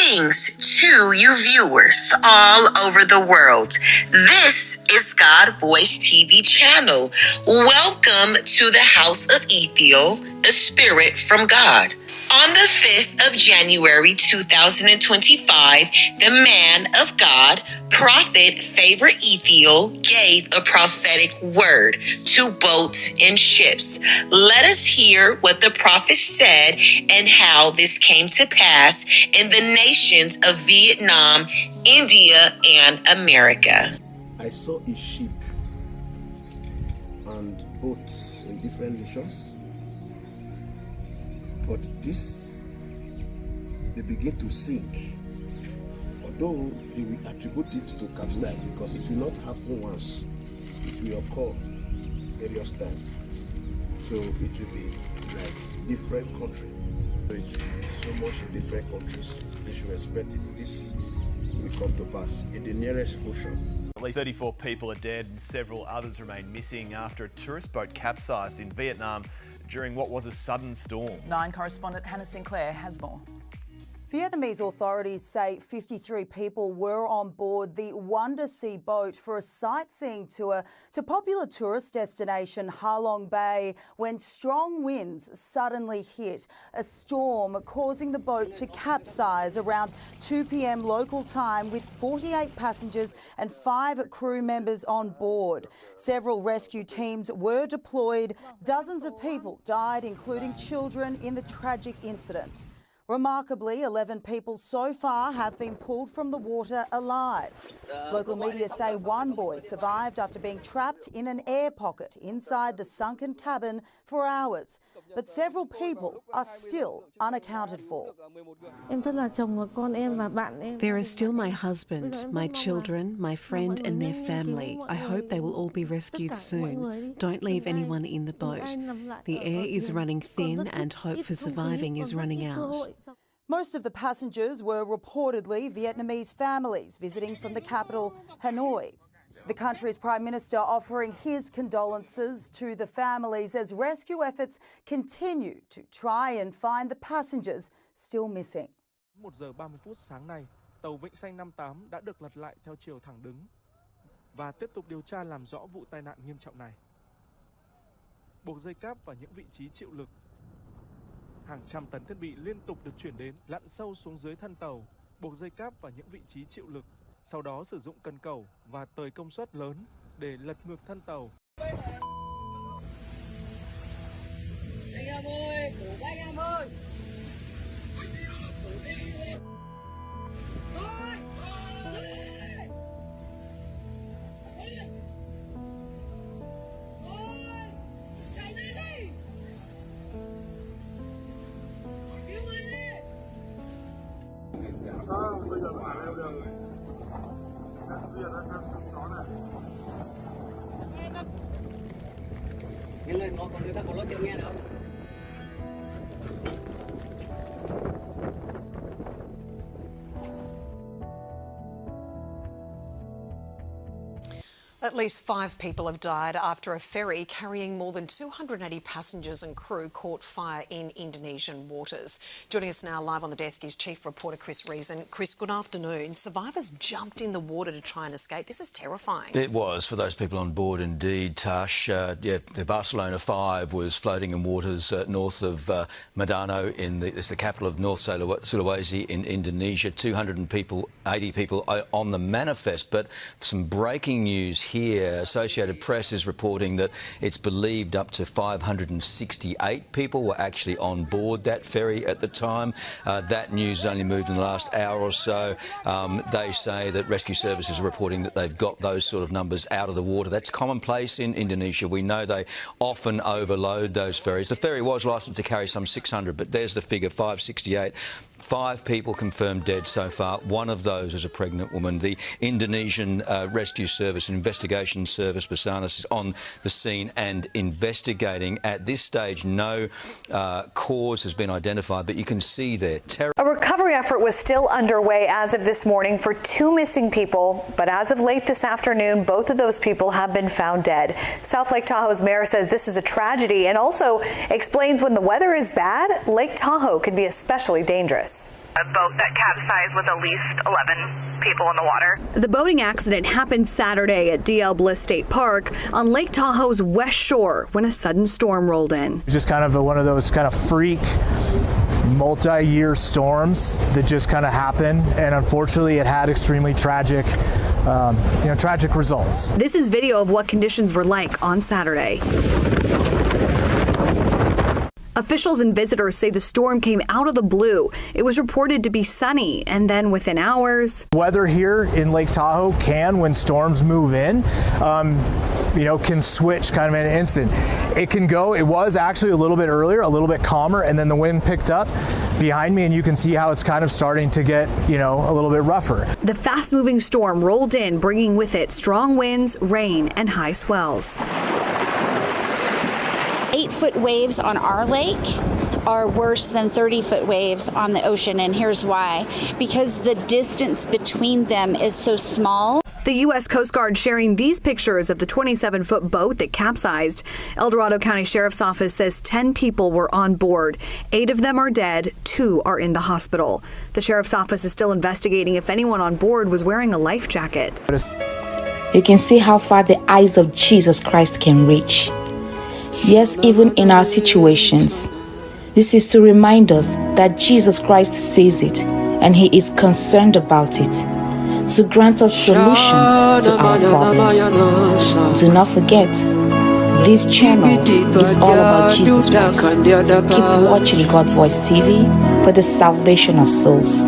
Greetings to you viewers all over the world. This is God Voice TV channel. Welcome to the house of Ithiel, a spirit from God. On the 5th of January 2025, the man of God, Prophet Favor Ithiel, gave a prophetic word to boats and ships. Let us hear what the prophet said and how this came to pass in the nations of Vietnam, India, and America. I saw a ship and boats in different nations. But they begin to sink. Although they will attribute it to capsize because it will not happen once. It will occur various times. So it will be like different countries. So it will be so much in different countries. They should expect it. This will come to pass in the nearest future. At least 34 people are dead and several others remain missing after a tourist boat capsized in Vietnam during what was a sudden storm. 9 correspondent Hannah Sinclair has more. Vietnamese authorities say 53 people were on board the Wonder Sea boat for a sightseeing tour to popular tourist destination Ha Long Bay when strong winds suddenly hit, a storm causing the boat to capsize around 2 p.m. local time with 48 passengers and 5 crew members on board. Several rescue teams were deployed. Dozens of people died, including children, in the tragic incident. Remarkably, 11 people so far have been pulled from the water alive. Local media say one boy survived after being trapped in an air pocket inside the sunken cabin for hours. But several people are still unaccounted for. There are still my husband, my children, my friend and their family. I hope they will all be rescued soon. Don't leave anyone in the boat. The air is running thin and hope for surviving is running out. Most of the passengers were reportedly Vietnamese families visiting from the capital, Hanoi. The country's Prime Minister offering his condolences to the families as rescue efforts continue to try and find the passengers still missing. 1 giờ 30 phút sáng nay, tàu Vịnh Xanh 58 đã được lật lại theo chiều thẳng đứng và tiếp tục điều tra làm rõ vụ tai nạn nghiêm trọng này. Buộc dây cáp vào những vị trí chịu lực. Hàng trăm tấn thiết bị liên tục được chuyển đến, lặn sâu xuống dưới thân tàu, buộc dây cáp vào những vị trí chịu lực. Sau đó sử dụng cần cẩu và tời công suất lớn để lật ngược thân tàu. Anh em ơi, anh em ơi. Bây giờ phải leo đường này. Bây giờ nó chó này. Nghe lời nó còn người ta có nói cho nghe đâu. At least 5 people have died after a ferry carrying more than 280 passengers and crew caught fire in Indonesian waters. Joining us now live on the desk is Chief Reporter Chris Reason. Chris, good afternoon. Survivors jumped in the water to try and escape. This is terrifying. It was for those people on board indeed, Tash. The Barcelona 5 was floating in waters north of Manado, it's the capital of North Sulawesi in Indonesia. 80 people on the manifest, but some breaking news here. Associated Press is reporting that it's believed up to 568 people were actually on board that ferry at the time. That news only moved in the last hour or so. They say that rescue services are reporting that they've got those sort of numbers out of the water. That's commonplace in Indonesia. We know they often overload those ferries. The ferry was licensed to carry some 600, but there's the figure, 568. 5 people confirmed dead so far. One of those is a pregnant woman. The Indonesian Rescue Service, Investigation Service, Basarnas, is on the scene and investigating. At this stage, no cause has been identified, but you can see there. A recovery effort was still underway as of this morning for 2 missing people, but as of late this afternoon, both of those people have been found dead. South Lake Tahoe's mayor says this is a tragedy and also explains when the weather is bad, Lake Tahoe can be especially dangerous. A boat that capsized with at least 11 people in the water. The boating accident happened Saturday at DL Bliss State Park on Lake Tahoe's west shore when a sudden storm rolled in. Just kind of one of those kind of freak multi-year storms that just kind of happened, and unfortunately it had extremely tragic tragic results. This is video of what conditions were like on Saturday. Officials and visitors say the storm came out of the blue. It was reported to be sunny, and then within hours... Weather here in Lake Tahoe can, when storms move in, can switch kind of in an instant. It was actually a little bit earlier, a little bit calmer, and then the wind picked up behind me, and you can see how it's kind of starting to get, a little bit rougher. The fast-moving storm rolled in, bringing with it strong winds, rain, and high swells. 8-foot waves on our lake are worse than 30-foot waves on the ocean, and here's why. Because the distance between them is so small. The U.S. Coast Guard sharing these pictures of the 27-foot boat that capsized. El Dorado County Sheriff's Office says 10 people were on board. 8 of them are dead. 2 are in the hospital. The Sheriff's Office is still investigating if anyone on board was wearing a life jacket. You can see how far the eyes of Jesus Christ can reach. Yes, even in our situations. This is to remind us that Jesus Christ sees it and He is concerned about it, to grant us solutions to our problems. Do not forget, this channel is all about Jesus Christ. Keep watching God Voice TV for the salvation of souls.